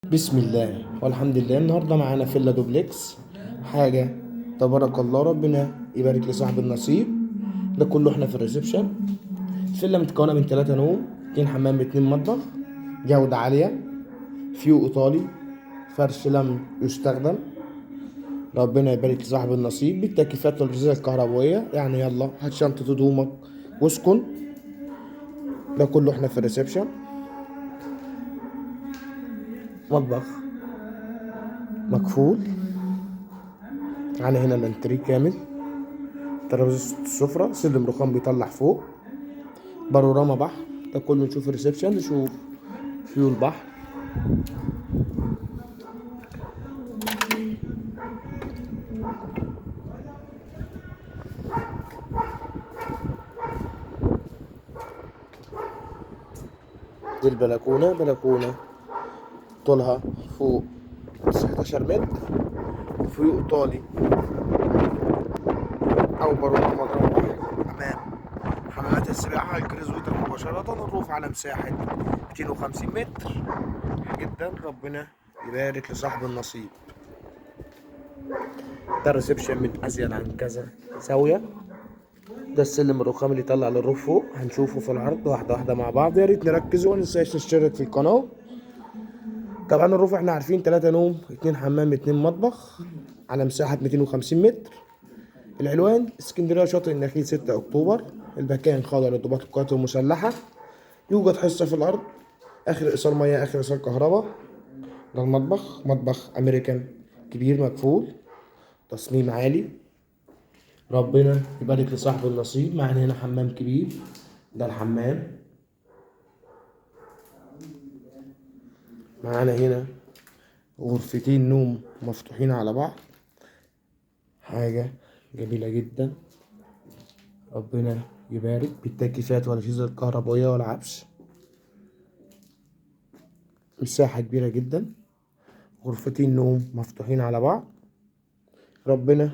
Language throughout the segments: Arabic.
بسم الله والحمد لله. النهارده معانا فيلا دوبلكس، حاجه تبارك الله، ربنا يبارك لصاحب النصيب. ده كله احنا في الريسبشن. الفيلا متكونه من 3 نوم، 2 حمام، 2 مطبخ، جوده عاليه، فيو ايطالي، فرش لم يستخدم. ربنا يبارك لصاحب النصيب بالتكييفات والاجهزه الكهربائيه. يعني يلا هات شنطه هدومك واسكن. ده كله احنا في الريسبشن. مطبخ مقفول، يعني هنا الانتريه كامل، ترابيزه السفرة، سلم رخام بيطلع فوق، بانوراما بحر. ده كله نشوف الريسبشن، نشوف فيو البحر. دي البلكونة، بلكونة طولها فوق 19 متر، فيو ايطالي او بانوراما مضرب بحر. امام حمامات السباحة، الكريز ووتر مباشرة. الروف على مساحة 250 متر جدا. ربنا يبارك لصاحب النصيب. ده الريسبشن من ازيد عن كذا زاوية. ده السلم الرخام اللي يطلع للروف فوق، هنشوفه في العرض واحدة واحدة مع بعض. يا ريت نركز ومننساش نشترك في القناة. طبعا الروف احنا عارفين 3 نوم، 2 حمام، 2 مطبخ، على مساحة 250 متر. العنوان اسكندرية، شاطئ النخيل، 6 أكتوبر. المكان خاضع لضباط القوات المسلحة. يوجد حصة في الأرض، آخر إيصال مياه، آخر إيصال كهرباء. ده المطبخ، مطبخ أمريكان كبير مقفول، تصميم عالي. ربنا يبارك لصاحب النصيب. معانا هنا حمام كبير. ده الحمام. معانا هنا غرفتين نوم مفتوحين على بعض، حاجة جميلة جدا. ربنا يبارك بالتكييفات والأجهزة الكهربائية والعفش. مساحة كبيرة جدا، غرفتين نوم مفتوحين على بعض. ربنا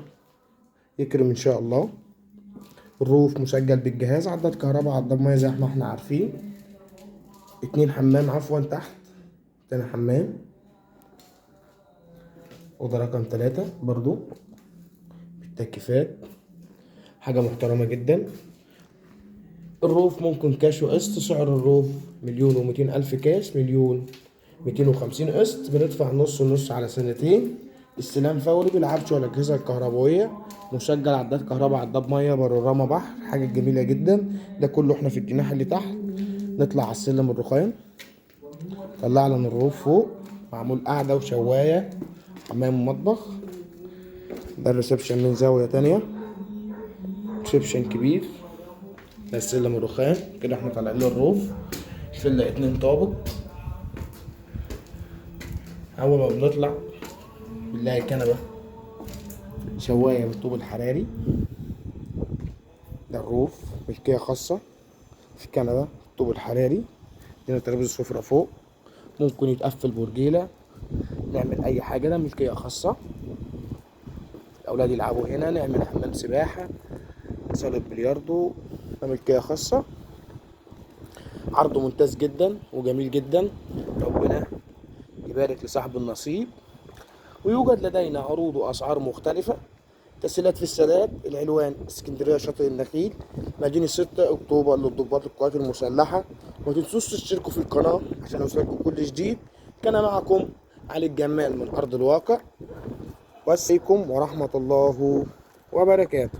يكرم إن شاء الله. الروف مسجل بالجهاز، عداد كهرباء، عداد مية زي ما احنا عارفين. 2 حمام عفوا تحت، تاني حمام. أوضة رقم 3 برضو بالتكييفات، حاجة محترمة جدا. الروف ممكن كاش وقسط. سعر الروف 1,200,000 كاش، 1,250 قسط. بندفع نص ونص على سنتين. استلام فوري بالعفش والأجهزة الكهربائية. مسجل عداد كهرباء، عداد مية، بانوراما بحر، حاجة جميلة جدا. ده كله احنا في الجناح اللي تحت. نطلع على السلم الرخام، طلع لنا الروف فوق، معمول قعدة وشواية، حمام ومطبخ. ده الريسبشن من زاوية تانية، ريسبشن كبير. ده السلم الرخام كده، احنا طالعين له الروف. فيلا 2 طابق. أول ما بنطلع بنلاقي كنبة شواية بالطوب الحراري. ده الروف ملكية خاصة. في كنبة بالطوب الحراري. هنا ترابيزة سفرة فوق، ممكن يتقفل برجيلة، نعمل أي حاجة. ده ملكية خاصة، الأولاد يلعبوا هنا، نعمل حمام سباحة، صالة بلياردو. ده ملكية خاصة. عرضه ممتاز جدا وجميل جدا. ربنا يبارك لصاحب النصيب. ويوجد لدينا عروض وأسعار مختلفة. تسهيلات في السداد. العنوان اسكندرية، شاطئ النخيل، مدينة 6 أكتوبر، للضباط القوات المسلحة. ما تنسوش تشتركوا في القناة عشان يوصلكم كل جديد. كان معكم علي الجمال من أرض الواقع، والسلام عليكم ورحمة الله وبركاته.